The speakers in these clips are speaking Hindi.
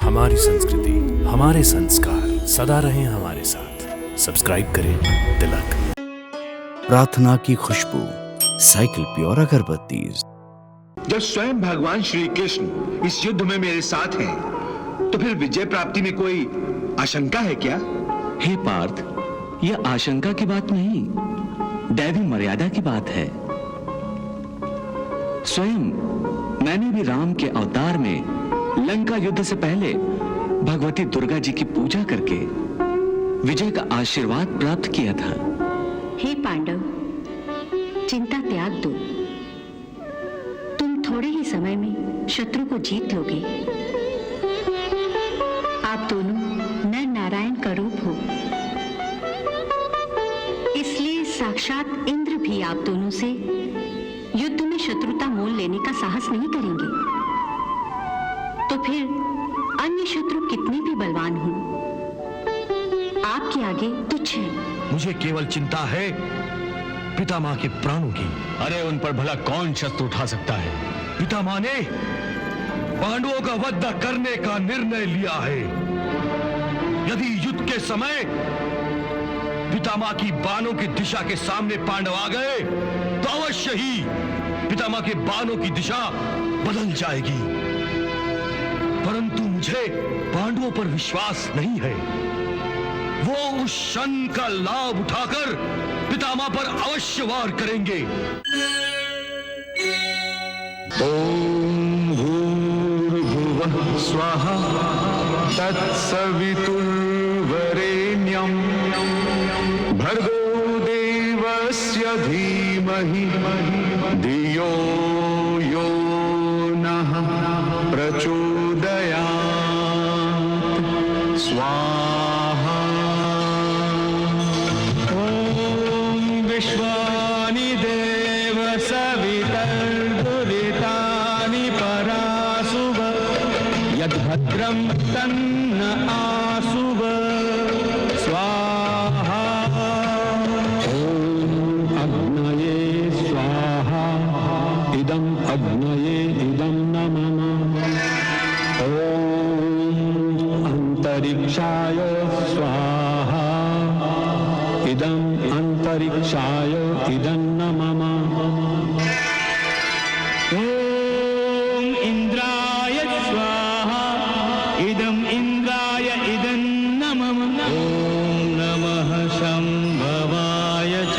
हमारी संस्कृति, हमारे संस्कार सदा रहें हमारे साथ। सब्सक्राइब करें तिलक। प्रार्थना की खुशबू, साइकिल प्योर अगरबत्ती। जब स्वयं भगवान श्री कृष्ण इस युद्ध में मेरे साथ हैं, तो फिर विजय प्राप्ति में कोई आशंका है क्या? हे पार्थ, यह आशंका की बात नहीं, दैवी मर्यादा की बात है। स्वयं मैंने भी राम के अवतार में लंका युद्ध से पहले भगवती दुर्गा जी की पूजा करके विजय का आशीर्वाद प्राप्त किया था। हे पांडव, चिंता त्याग दो। तुम थोड़े ही समय में शत्रु को जीत लोगे। आप दोनों नर नारायण का रूप हो, इसलिए साक्षात इंद्र भी आप दोनों से युद्ध में शत्रुता मोल लेने का साहस नहीं करेंगे। तो फिर अन्य शत्रु कितने भी बलवान हों, आपके आगे तुच्छ है। मुझे केवल चिंता है पितामह के प्राणों की। अरे उन पर भला कौन शस्त्र उठा सकता है? पितामह ने पांडवों का वध करने का निर्णय लिया है। यदि युद्ध के समय पितामह की बाणों की दिशा के सामने पांडव आ गए, तो अवश्य ही पितामह के बाणों की दिशा बदल जाएगी। परंतु मुझे पांडवों पर विश्वास नहीं है। वो उस क्षण का लाभ उठाकर पितामह पर अवश्य वार करेंगे। ओम भूर्भुवः स्वाहा तत्सवितुर्वरेण्यं भर्गो देवस्य धीमहि धियो यो नः प्रचोदयात्। स्वाहा। ओम विश्वानि देव सवितर्दुरितानि परासुव यद्भद्रं तन्न आसुव। स्वाहा। ओम अग्नये स्वाहा इदं अग्नये इदं नमः। ओम अंतरिक्षाय स्वाहा इदं अंतरिक्षाय इदं नमः। ओम इंद्राय स्वाहा इदं इंद्राय इदं नमः। ओम नमः शंभवाय च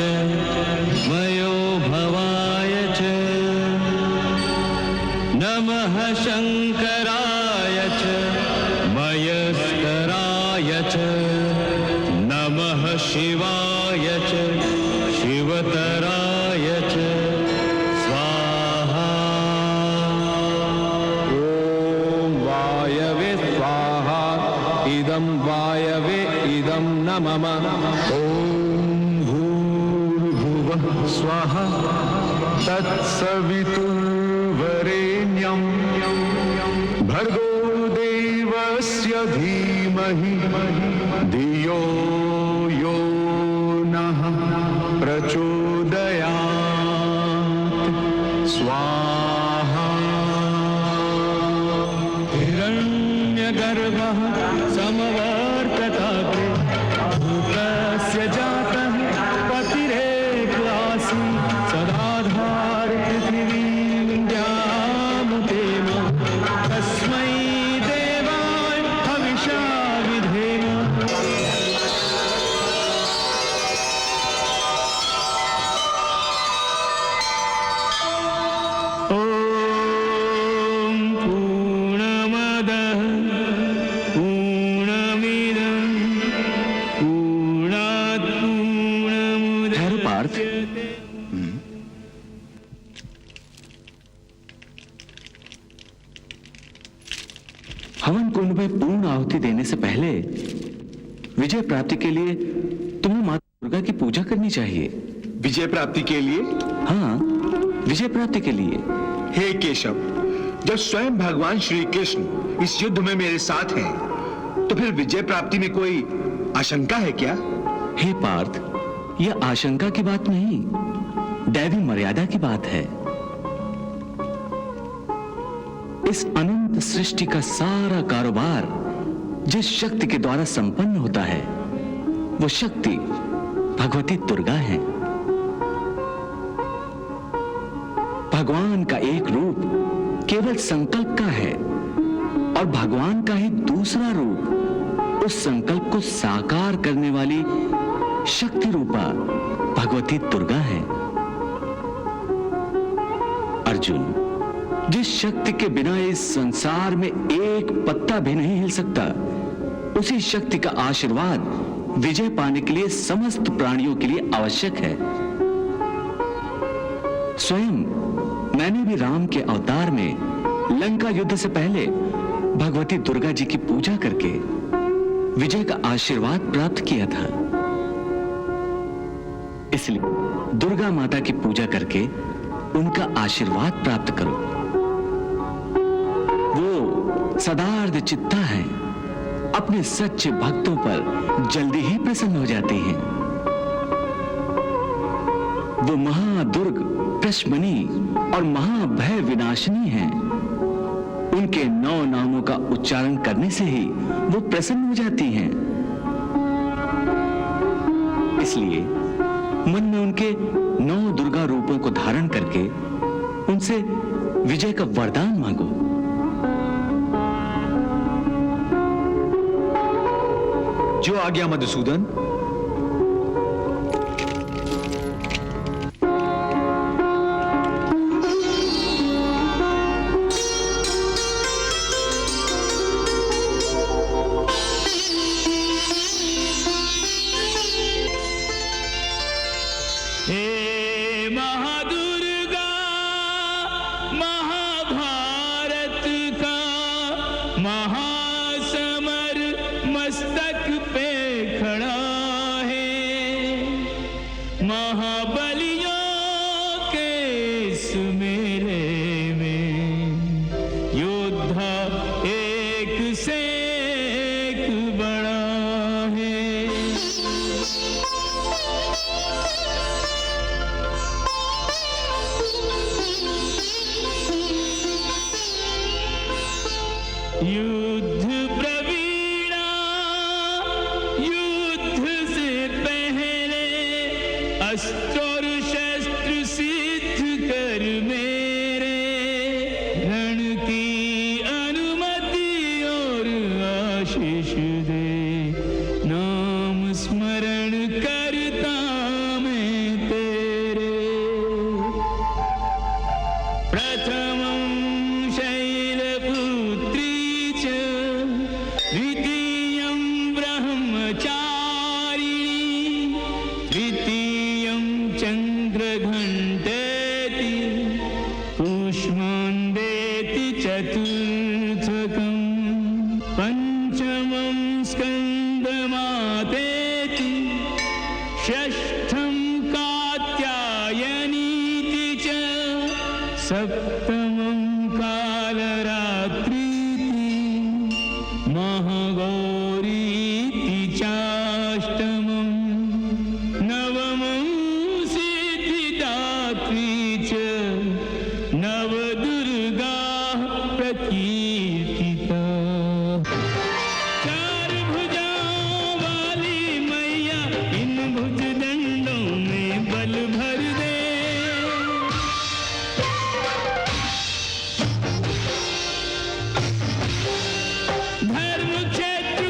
मयो भवाय च नमः शंकराय च मयस्कराय च नमः शिवाय च शिवतराय च। स्वाहा। ओम वायवे स्वाहा इदं वायवे इदं नमः। ओम भूर्भुवः स्वाहा तत्सवितुर्वरेण्यं भर्गो देवस्य धीमहि धियो यो नः प्रचोदयात्। स्वाहा। हिरण्यगर्भः समवर्तताग्रे भूतस्य जातः पतिरेकासि सदाधार पृथिवीं द्यामुतेम तस्मै देवाय हविषा विधेम। ओम पूर्णमदः पूर्णमिदं पूर्णात् ठहरो पार्थ, हवन कुंड में पूर्ण आहुति देने से पहले विजय प्राप्ति के लिए तुम्हें माता दुर्गा की पूजा करनी चाहिए। विजय प्राप्ति के लिए? हाँ, विजय प्राप्ति के लिए। हे केशव, जब स्वयं भगवान श्री कृष्ण इस युद्ध में मेरे साथ हैं, तो फिर विजय प्राप्ति में कोई आशंका है क्या? हे पार्थ, यह आशंका की बात नहीं, दैवी मर्यादा की बात है। इस अनंत सृष्टि का सारा कारोबार जिस शक्ति के द्वारा संपन्न होता है वो शक्ति भगवती दुर्गा है। भगवान का एक रूप केवल संकल्प का है और भगवान का ही दूसरा रूप उस संकल्प को साकार करने वाली शक्ति रूपा भगवती दुर्गा है। अर्जुन, जिस शक्ति के बिना इस संसार में एक पत्ता भी नहीं हिल सकता, उसी शक्ति का आशीर्वाद विजय पाने के लिए समस्त प्राणियों के लिए आवश्यक है। स्वयं मैंने भी राम के अवतार में लंका युद्ध से पहले भगवती दुर्गा जी की पूजा करके विजय का आशीर्वाद प्राप्त किया था। इसलिए दुर्गा माता की पूजा करके उनका आशीर्वाद प्राप्त करो। वो सदार्थ चित्ता है, अपने सच्चे भक्तों पर जल्दी ही प्रसन्न हो जाती हैं। वो महादुर्ग प्रशमनी और महाभय विनाशिनी हैं। उनके 9 नामों का उच्चारण करने से ही वो प्रसन्न हो जाती हैं। इसलिए मन में उनके 9 दुर्गा रूपों को धारण करके उनसे विजय का वरदान मांगो। जो आज्ञा मधुसूदन। महासमर मस्तक पे खड़ा है, महाबलियों के इस मेले में योद्धा एक से एक बड़ा है। युद्ध प्रवीणा, युद्ध से पहले अस्त्र और शस्त्र सिद्ध कर मेरे, रण की अनुमति और आशीष दे, नाम स्मरण करता मैं तेरे। प्रथमं शैलपुत्री च, द्वितीयं ब्रह्मचारिणी, तृतीयं चन्द्रघण्टेति, कूष्माण्डेति चतुर्थकं, पंचमं स्कन्दमातेति, षष्ठं कात्यायनीति च, सप्तमं कालरात्रीति, महागौरीति चाष्टमं, नवमं सिद्धिदात्री च, नवदुर्गा प्रकीर्तिता। चार भुजाओं वाली मैया, इन भुजदंडों में बल भर दे। धर्म क्षेत्र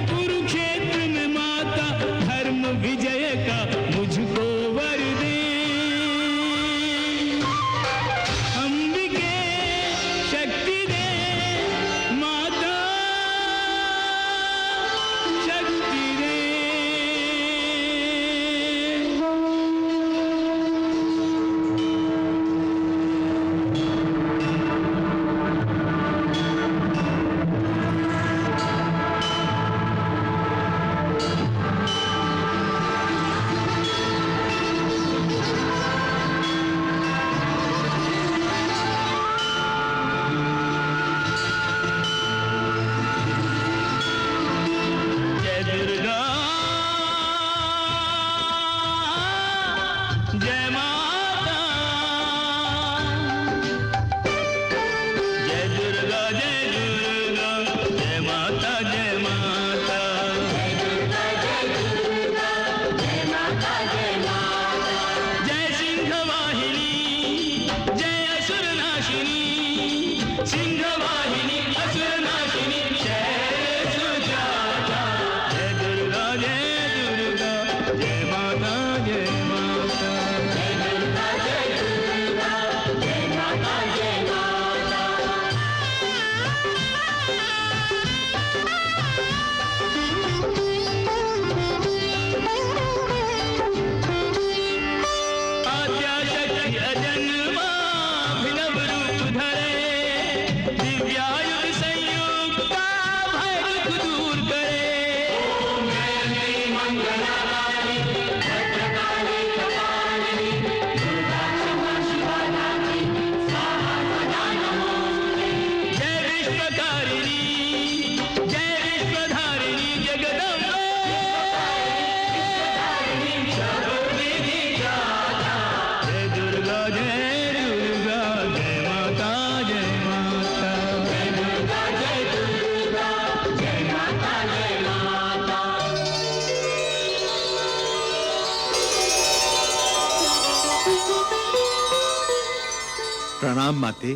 प्रणाम माते।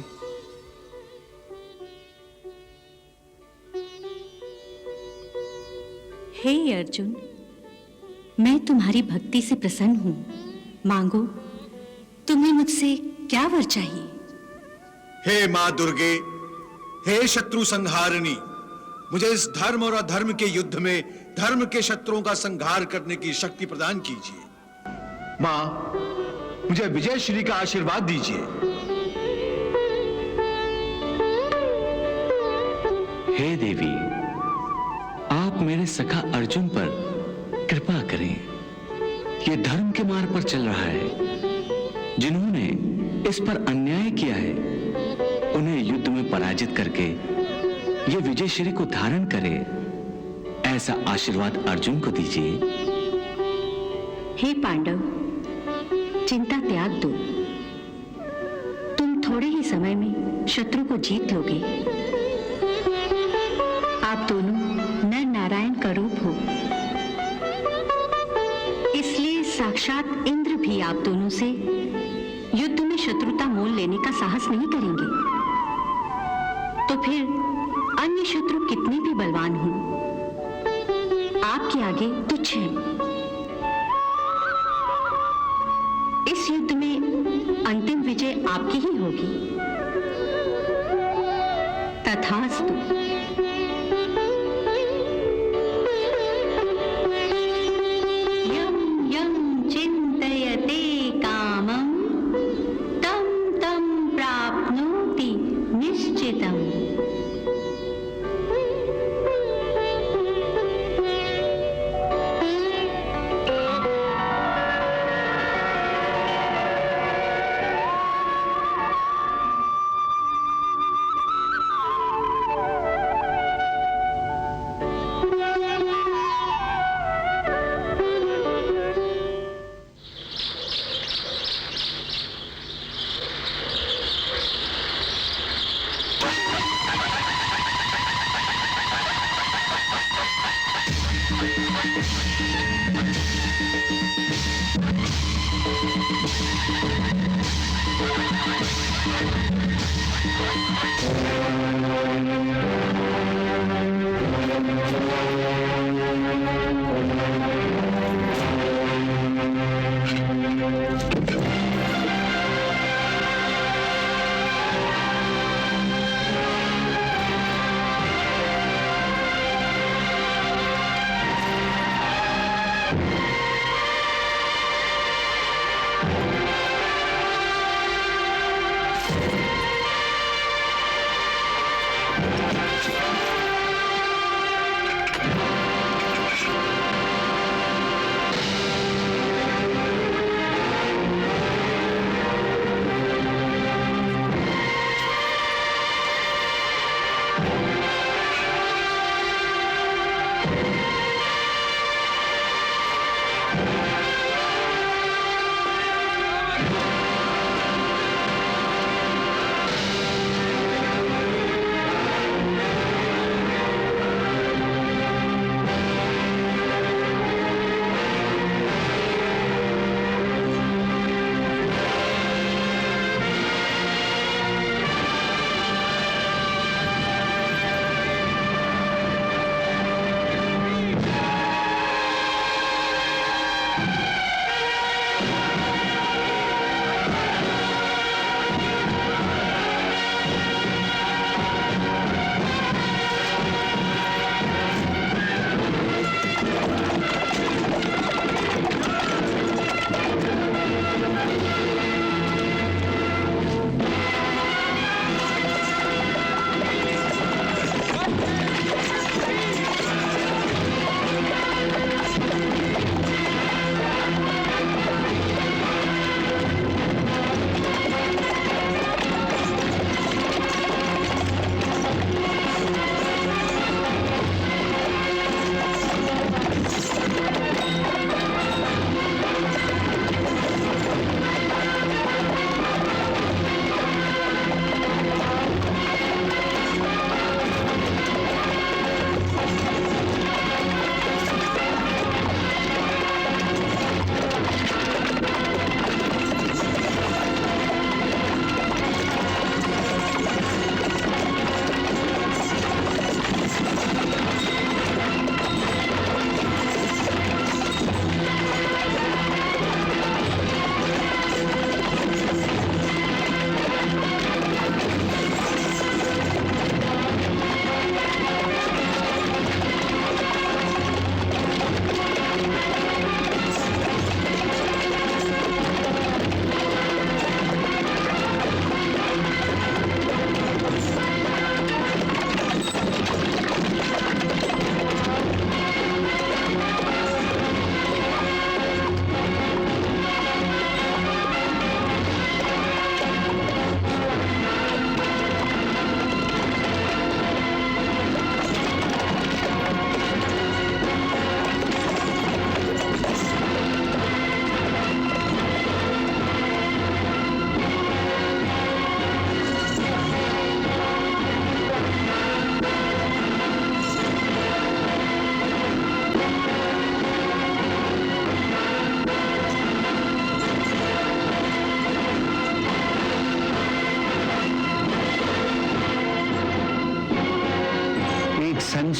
हे अर्जुन, मैं तुम्हारी भक्ति से प्रसन्न हूं। मांगो, तुम्हें मुझसे क्या वर चाहिए? हे मां दुर्गे, हे शत्रु संहारिणी, मुझे इस धर्म और अधर्म के युद्ध में धर्म के शत्रुओं का संहार करने की शक्ति प्रदान कीजिए। मां, मुझे विजय श्री का आशीर्वाद दीजिए। हे देवी, आप मेरे सखा अर्जुन पर कृपा करें। ये धर्म के मार्ग पर चल रहा है। जिन्होंने इस पर अन्याय किया है, उन्हें युद्ध में पराजित करके ये विजय श्री को धारण करे, ऐसा आशीर्वाद अर्जुन को दीजिए। हे पांडव, चिंता त्याग दो। तुम थोड़े ही समय में शत्रु को जीत लोगे। आप दोनों नर नारायण का रूप हो, इसलिए साक्षात इंद्र भी आप दोनों से युद्ध में शत्रुता मोल लेने का साहस नहीं करेंगे। तो फिर अन्य शत्रु कितने भी बलवान हों, आपके आगे तुच्छ हैं। इस युद्ध में अंतिम विजय आपकी ही होगी। तथास्तु। यम यम चिंतयते कामं तं तं प्राप्नोति निश्चितम्।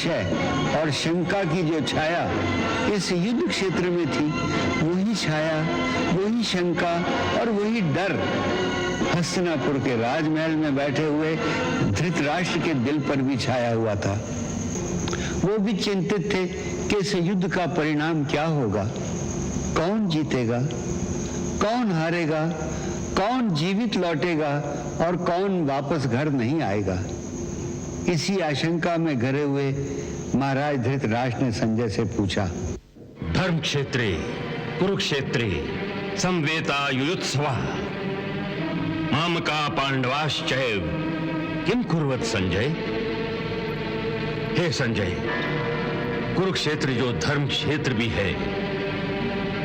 संशय और शंका की जो छाया इस युद्ध क्षेत्र में थी, वही छाया, वही शंका और वही डर हस्तिनापुर के राजमहल में बैठे हुए धृतराष्ट्र के दिल पर भी छाया हुआ था। वो भी चिंतित थे कि इस युद्ध का परिणाम क्या होगा, कौन जीतेगा, कौन हारेगा, कौन जीवित लौटेगा और कौन वापस घर नहीं आएगा। इसी आशंका में घिरे हुए महाराज धृतराष्ट्र ने संजय से पूछा, धर्म क्षेत्रे कुरुक्षेत्रे संवेता युयुत्सवा मामका पांडवाश्चैव किम कुर्वत संजय। हे संजय, कुरुक्षेत्र जो धर्म क्षेत्र भी है,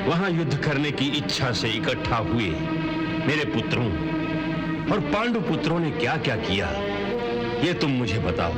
वहां युद्ध करने की इच्छा से इकट्ठा हुए मेरे पुत्रों और पांडु पुत्रों ने क्या क्या किया, ये तुम मुझे बताओ।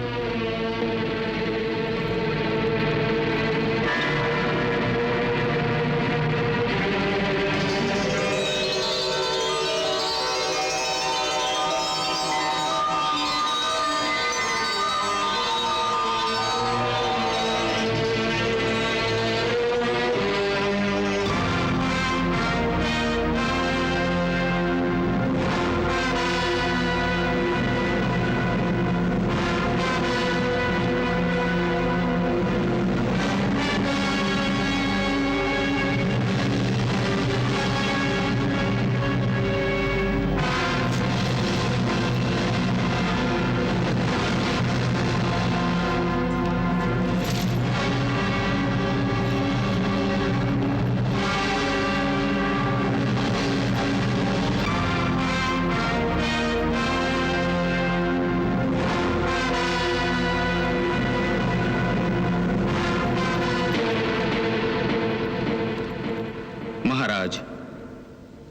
महाराज,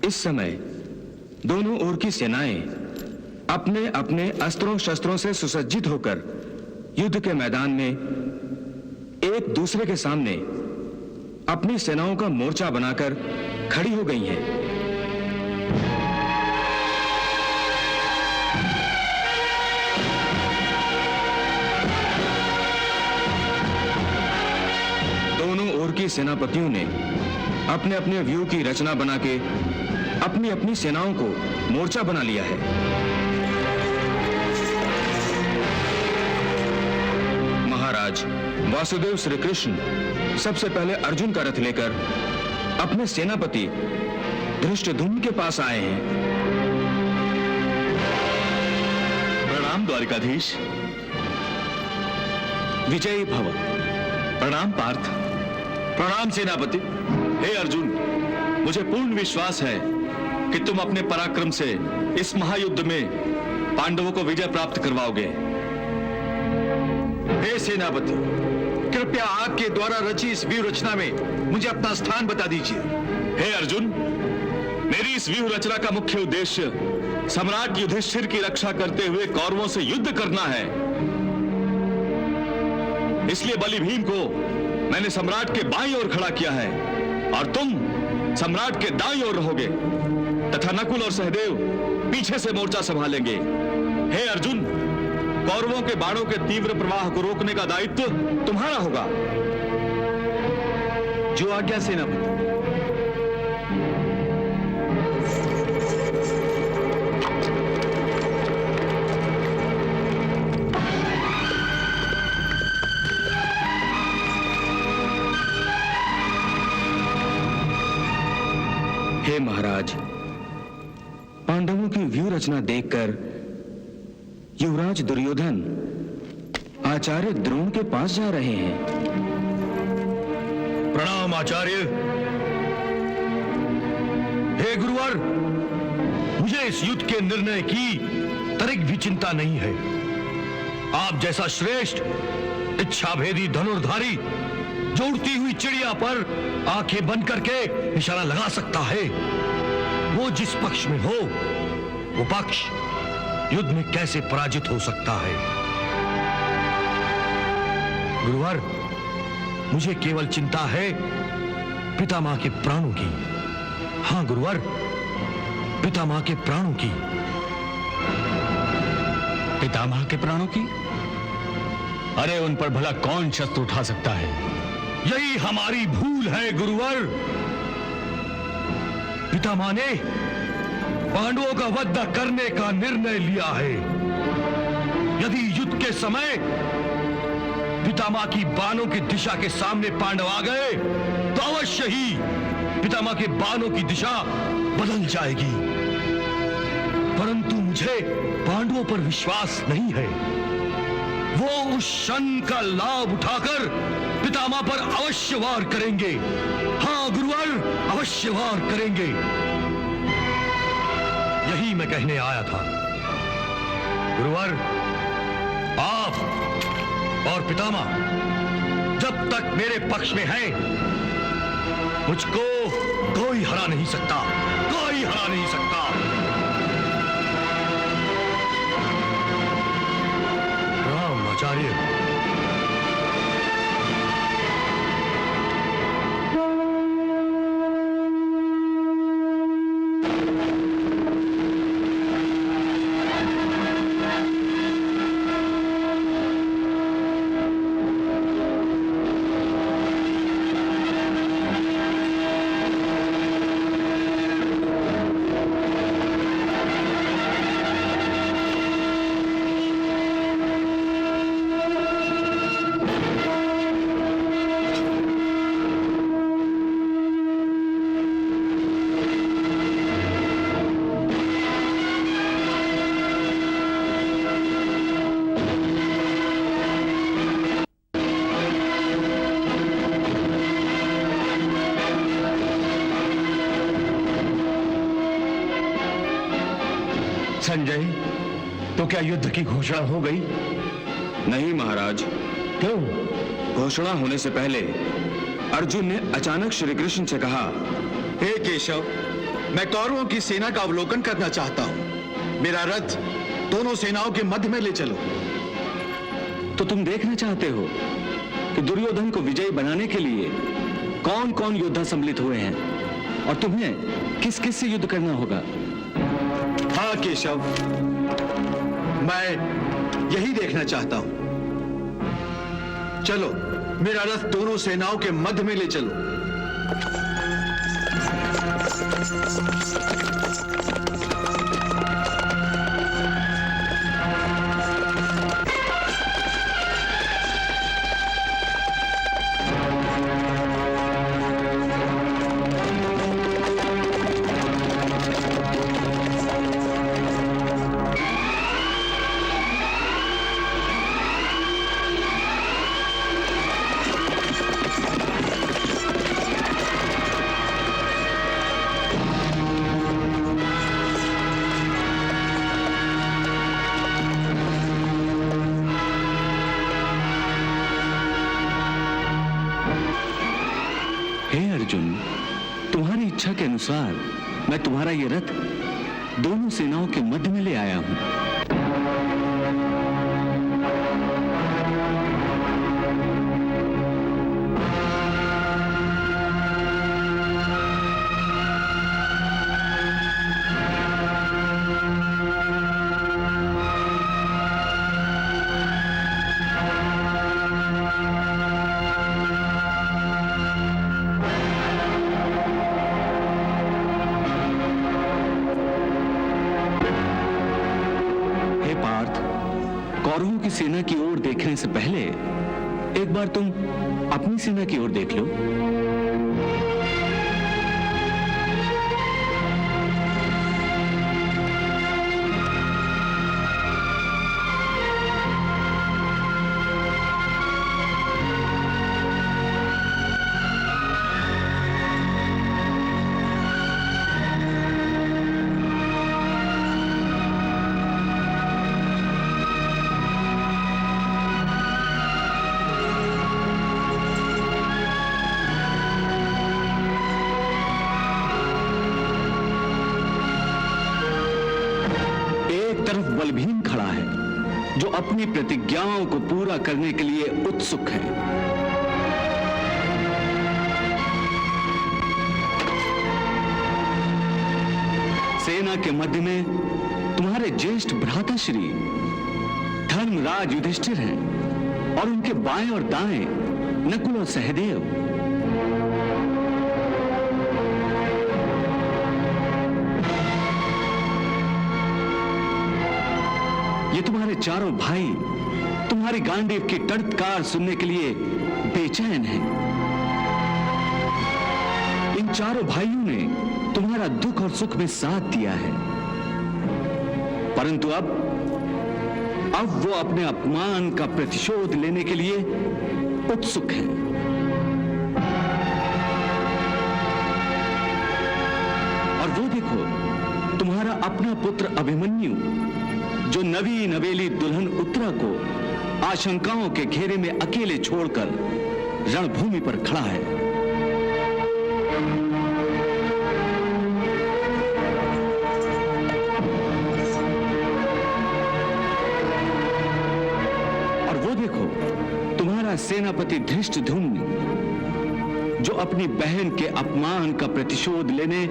इस समय दोनों ओर की सेनाएं अपने अपने अस्त्रों शस्त्रों से सुसज्जित होकर युद्ध के मैदान में एक दूसरे के सामने अपनी सेनाओं का मोर्चा बनाकर खड़ी हो गई हैं। दोनों ओर की सेनापतियों ने अपने अपने व्यू की रचना बना के अपनी अपनी सेनाओं को मोर्चा बना लिया है। महाराज, वासुदेव श्री कृष्ण सबसे पहले अर्जुन का रथ लेकर अपने सेनापति धृष्टद्युम्न के पास आए हैं। प्रणाम द्वारिकाधीश। विजयी भव। प्रणाम पार्थ। प्रणाम सेनापति। हे अर्जुन, मुझे पूर्ण विश्वास है कि तुम अपने पराक्रम से इस महायुद्ध में पांडवों को विजय प्राप्त करवाओगे। हे सेनापति, कृपया आपके द्वारा रची इस व्यूह रचना में मुझे अपना स्थान बता दीजिए। हे अर्जुन, मेरी इस व्यूह रचना का मुख्य उद्देश्य सम्राट युधिष्ठिर की रक्षा करते हुए कौरवों से युद्ध करना है। इसलिए बलि भीम को मैंने सम्राट के बाईं ओर खड़ा किया है और तुम सम्राट के दाईं ओर रहोगे तथा नकुल और सहदेव पीछे से मोर्चा संभालेंगे। हे अर्जुन, कौरवों के बाणों के तीव्र प्रवाह को रोकने का दायित्व तुम्हारा होगा। जो आज्ञा सेनापति। हे महाराज, पांडवों की व्यूह रचना देखकर युवराज दुर्योधन आचार्य द्रोण के पास जा रहे हैं। प्रणाम आचार्य। हे गुरुवर, मुझे इस युद्ध के निर्णय की तनिक भी चिंता नहीं है। आप जैसा श्रेष्ठ इच्छाभेदी धनुर्धारी जो उड़ती हुई चिड़िया पर आंखें बंद करके निशाना लगा सकता है, वो जिस पक्ष में हो, वो पक्ष युद्ध में कैसे पराजित हो सकता है। गुरुवर, मुझे केवल चिंता है पितामह के प्राणों की। हां गुरुवर, पितामह के प्राणों की। पितामह के प्राणों की? अरे उन पर भला कौन शस्त्र उठा सकता है? यही हमारी भूल है गुरुवर। पितामह ने पांडवों का वध करने का निर्णय लिया है। यदि युद्ध के समय पितामह की बाणों की दिशा के सामने पांडव आ गए तो अवश्य ही पितामह के बाणों की दिशा बदल जाएगी। परंतु मुझे पांडवों पर विश्वास नहीं है। वो उस क्षण का लाभ उठाकर पितामह पर अवश्य वार करेंगे। हाँ गुरुवर, अवश्य वार करेंगे। यही मैं कहने आया था। गुरुवर, आप और पितामह जब तक मेरे पक्ष में हैं, मुझको कोई हरा नहीं सकता, कोई हरा नहीं सकता। राम आचार्य। संजय, तो क्या युद्ध की घोषणा हो गई? नहीं महाराज। क्यों? घोषणा होने से पहले अर्जुन ने अचानक श्री कृष्ण से कहा, हे केशव, मैं कौरवों की सेना का अवलोकन करना चाहता हूं। मेरा रथ दोनों सेनाओं के मध्य में ले चलो। तो तुम देखना चाहते हो कि दुर्योधन को विजयी बनाने के लिए कौन कौन योद्धा सम्मिलित हुए हैं और तुम्हें किस किस से युद्ध करना होगा? हाँ केशव, मैं यही देखना चाहता हूं। चलो, मेरा रथ दोनों सेनाओं के मध्य में ले चलो। अर्जुन, तुम्हारी इच्छा के अनुसार मैं तुम्हारा ये रथ दोनों सेनाओं के मध्य में ले आया हूं। कौरवों की सेना की ओर देखने से पहले एक बार तुम अपनी सेना की ओर देख लो। तरफ बलभीम खड़ा है जो अपनी प्रतिज्ञाओं को पूरा करने के लिए उत्सुक है। सेना के मध्य में तुम्हारे ज्येष्ठ भ्राताश्री धर्मराज युधिष्ठिर हैं और उनके बाएं और दाएं नकुल और सहदेव। ये तुम्हारे चारों भाई तुम्हारी गांडीव की टड़टकार सुनने के लिए बेचैन हैं। इन चारों भाइयों ने तुम्हारा दुख और सुख में साथ दिया है, परंतु अब वो अपने अपमान का प्रतिशोध लेने के लिए उत्सुक हैं। और वो देखो, तुम्हारा अपना पुत्र अभिमन्यु, जो नवी नवेली दुल्हन उत्तरा को आशंकाओं के घेरे में अकेले छोड़कर रणभूमि पर खड़ा है। और वो देखो, तुम्हारा सेनापति धृष्टद्युम्न, जो अपनी बहन के अपमान का प्रतिशोध लेने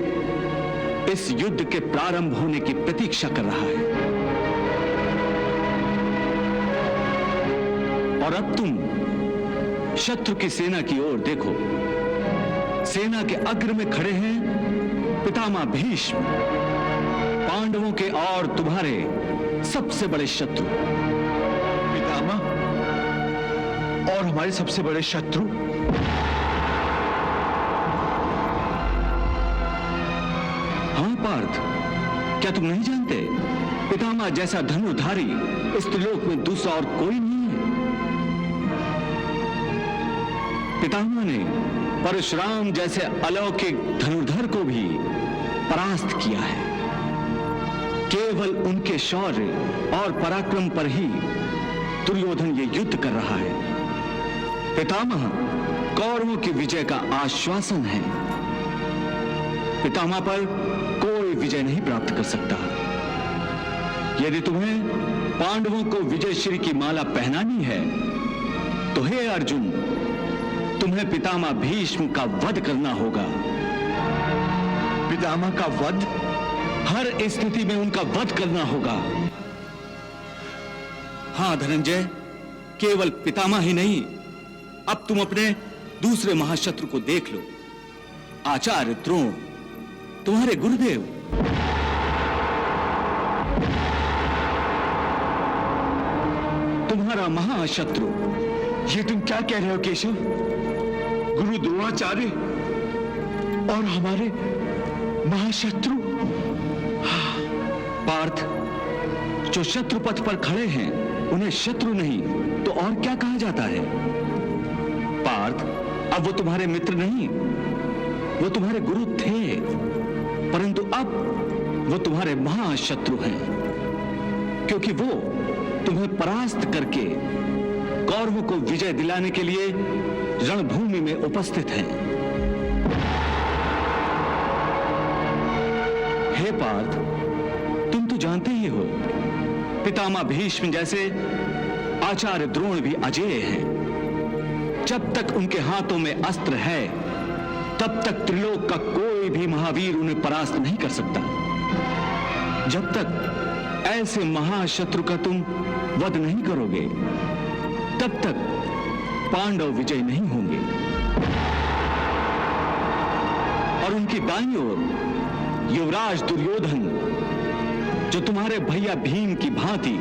इस युद्ध के प्रारंभ होने की प्रतीक्षा कर रहा है। और अब तुम शत्रु की सेना की ओर देखो। सेना के अग्र में खड़े हैं पितामह भीष्म, पांडवों के और तुम्हारे सबसे बड़े शत्रु। पितामह और हमारे सबसे बड़े शत्रु? हाँ पार्थ, क्या तुम नहीं जानते? पितामह जैसा धनुर्धारी इस त्रिलोक में दूसरा और कोई नहीं है। पितामह ने परशुराम जैसे अलौकिक धनुर्धर को भी परास्त किया है। केवल उनके शौर्य और पराक्रम पर ही दुर्योधन ये युद्ध कर रहा है। पितामह कौरवों की विजय का आश्वासन है। पितामह पर कोई विजय नहीं प्राप्त कर सकता। यदि तुम्हें पांडवों को विजयश्री की माला पहनानी है तो हे अर्जुन, तुम्हें पितामह भीष्म का वध करना होगा। पितामह का वध? हर स्थिति में उनका वध करना होगा। हां धनंजय, केवल पितामह ही नहीं, अब तुम अपने दूसरे महाशत्रु को देख लो। आचार्य द्रोण, तुम्हारे गुरुदेव। तुम्हारा महाशत्रु। ये तुम क्या कह रहे हो केशव? गुरु द्रोणाचार्य और हमारे महाशत्रु? पार्थ, जो शत्रु पथ पर खड़े हैं उन्हें शत्रु नहीं तो और क्या कहा जाता है? पार्थ, अब वो तुम्हारे मित्र नहीं, वो तुम्हारे गुरु थे, परंतु अब वो तुम्हारे महाशत्रु हैं, क्योंकि वो तुम्हें परास्त करके कौरवों को विजय दिलाने के लिए रणभूमि में उपस्थित हैं। हे पार्थ, तुम तो जानते ही हो, पितामह भीष्म जैसे आचार्य द्रोण भी अजेय हैं। जब तक उनके हाथों में अस्त्र है, तब तक त्रिलोक का कोई भी महावीर उन्हें परास्त नहीं कर सकता। जब तक ऐसे महाशत्रु का तुम वध नहीं करोगे, तब तक पांडव विजय नहीं होंगे। और उनकी दाईं ओर युवराज दुर्योधन, जो तुम्हारे भैया भीम की भांति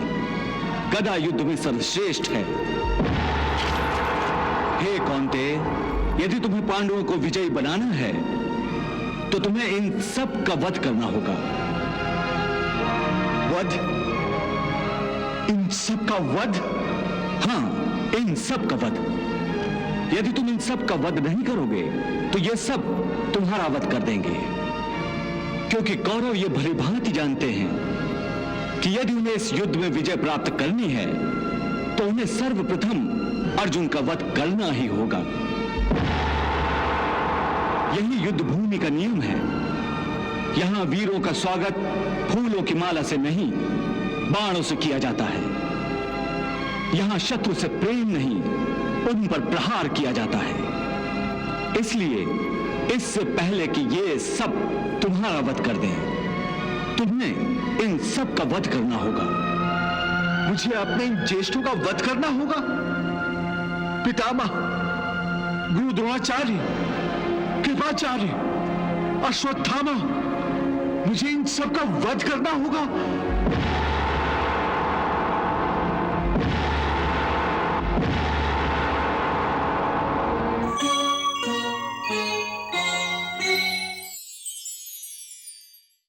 गदा युद्ध में सर्वश्रेष्ठ है। हे कौन्तेय, यदि तुम्हें पांडवों को विजयी बनाना है तो तुम्हें इन सब का वध करना होगा। वध? इन सब का वध? हां, इन सब का वध। यदि तुम इन सब का वध नहीं करोगे तो ये सब तुम्हारा वध कर देंगे, क्योंकि कौरव ये भली भांति जानते हैं कि यदि उन्हें इस युद्ध में विजय प्राप्त करनी है तो उन्हें सर्वप्रथम अर्जुन का वध करना ही होगा। यही युद्ध भूमि का नियम है। यहां वीरों का स्वागत फूलों की माला से नहीं, बाणों से किया जाता है। यहां शत्रु से प्रेम नहीं, उन पर प्रहार किया जाता है। इसलिए इससे पहले कि ये सब तुम्हारा वध कर दें, तुम्हें इन सब का वध करना होगा। मुझे अपने इन ज्येष्ठों का वध करना होगा? पितामह, गुरु द्रोणाचार्य, कृपाचार्य, अश्वत्थामा, मुझे इन सब का वध करना होगा।